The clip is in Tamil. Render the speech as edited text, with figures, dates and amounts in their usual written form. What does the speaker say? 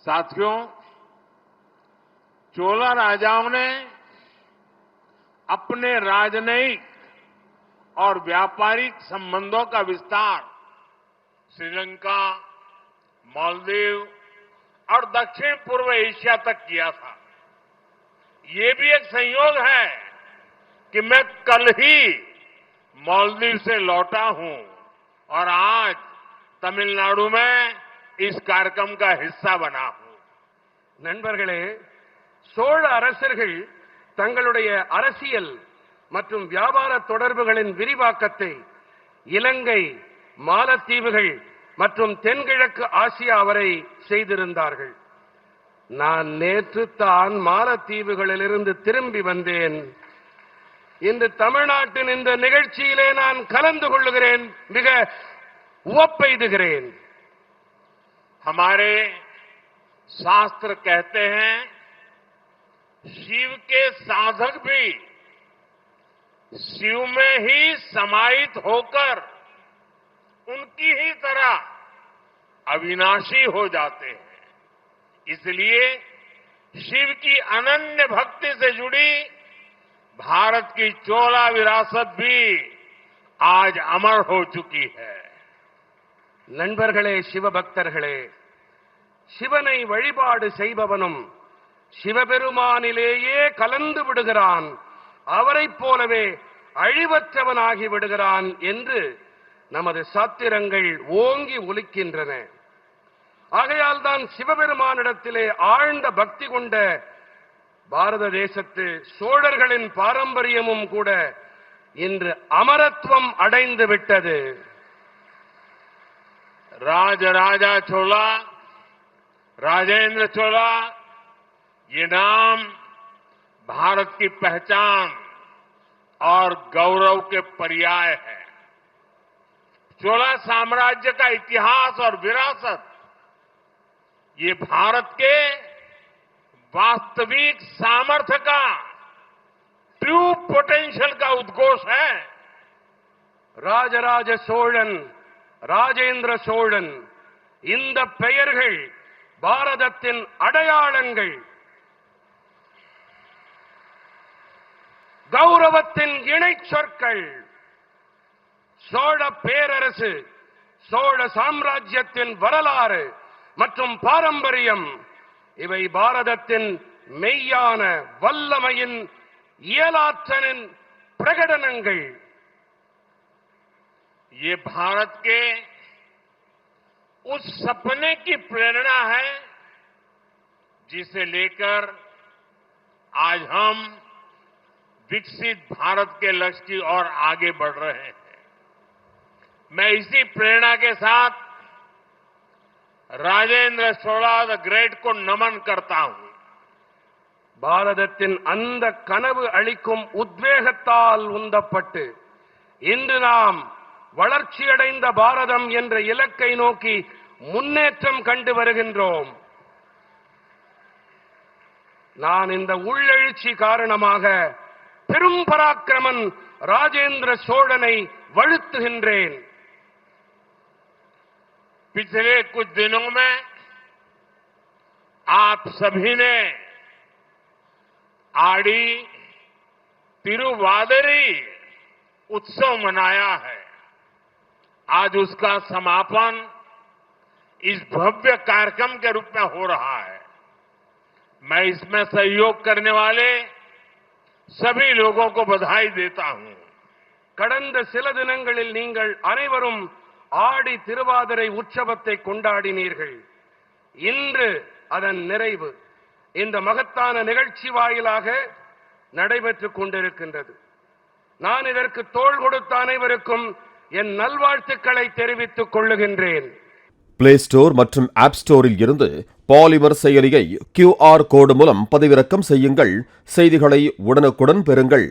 साथियों, चोला राजाओं ने अपने राजनयिक और व्यापारिक संबंधों का विस्तार श्रीलंका, मालदीव और दक्षिण पूर्व एशिया तक किया था। ये भी एक संयोग है कि मैं कल ही मालदीव से लौटा हूं और आज तमिलनाडु में इस कार्यक्रम का हिस्सा बना हूं। நண்பர்களே, சோழ அரசர்கள் தங்களுடைய அரசியல் மற்றும் வியாபார தொடர்புகளின் விரிவாக்கத்தை இலங்கை, மாலத்தீவுகள் மற்றும் தென்கிழக்கு ஆசியா வரை செய்திருந்தார்கள். நான் நேற்று தான் மாலத்தீவுகளிலிருந்து திரும்பி வந்தேன். இன்று தமிழ்நாட்டின் இந்த நிகழ்ச்சியிலே நான் கலந்து கொள்ளுகிறேன். மிக உவப்பெய்துகிறேன். हमारे शास्त्र कहते हैं, शिव के साधक भी शिव में ही समाहित होकर उनकी ही तरह अविनाशी हो जाते हैं। इसलिए शिव की अनन्य भक्ति से जुड़ी भारत की चोला विरासत भी आज अमर हो चुकी है। நண்பர்களே, சிவபக்தர்களே, சிவனை வழிபாடு செய்பவனும் சிவபெருமானிலேயே கலந்து விடுகிறான், அவரைப் போலவே அழிவற்றவனாகி விடுகிறான் என்று நமது சாத்திரங்கள் ஓங்கி ஒலிக்கின்றன. ஆகையால் தான் சிவபெருமானிடத்திலே ஆழ்ந்த பக்தி கொண்ட பாரத தேசத்து சோழர்களின் பாரம்பரியமும் கூட இன்று அமரத்துவம் அடைந்து விட்டது. राजा चोला, राजेंद्र चोला, ये नाम भारत की पहचान और गौरव के पर्याय है। चोला साम्राज्य का इतिहास और विरासत ये भारत के वास्तविक सामर्थ्य का, ट्रू पोटेंशियल का उद्घोष है। ராஜராஜ சோழன், ராஜேந்திர சோழன், இந்த பெயர்கள் பாரதத்தின் அடையாளங்கள், கௌரவத்தின் இணை சொற்கள். சோழ பேரரசு, சோழ சாம்ராஜ்யத்தின் வரலாறு மற்றும் பாரம்பரியம், இவை பாரதத்தின் மெய்யான வல்லமையின் இயலாற்றலின் பிரகடனங்கள். ये भारत के उस सपने की प्रेरणा है जिसे लेकर आज हम विकसित भारत के लक्ष्य की ओर आगे बढ़ रहे हैं। मैं इसी प्रेरणा के साथ राजेंद्र चोला द ग्रेट को नमन करता हूं. பாரதத்தின் அந்த கனவு அளிக்கும் உத்வேகத்தால் உந்தப்பட்டு இன்று நாம் வளர்ச்சியடைந்த பாரதம் என்ற இலக்கை நோக்கி முன்னேற்றம் கண்டு வருகின்றோம். நான் இந்த உள்ளெழுச்சி காரணமாக பெரும் பராக்கிரமன் ராஜேந்திர சோழனை வாழ்த்துகின்றேன். पिछले कुछ दिनों में आप सभी ने आड़ी तिरुवादिरी उत्सव मनाया है. आज उसका समापन इस भव्य कार्यक्रम के रूप में हो रहा है. मैं इसमें सहयोग करने वाले सभी लोगों को बधाई देता हूं. கடந்த சில தினங்களில் நீங்கள் அனைவரும் ஆடி திருவாதிரை உற்சவத்தை கொண்டாடினீர்கள். இன்று அதன் நிறைவு இந்த மகத்தான நிகழ்ச்சி வாயிலாக நடைபெற்றுக் கொண்டிருக்கின்றது. நான் இதற்கு தோள் கொடுத்த அனைவருக்கும் என் நல்வாழ்த்துக்களை தெரிவித்துக் கொள்ளுகின்றேன். பிளே ஸ்டோர் மற்றும் ஆப் ஸ்டோரில் இருந்து பாலிமர் செயலியை QR கோடு மூலம் பதிவிறக்கம் செய்யுங்கள். செய்திகளை உடனுக்குடன் பெறுங்கள்.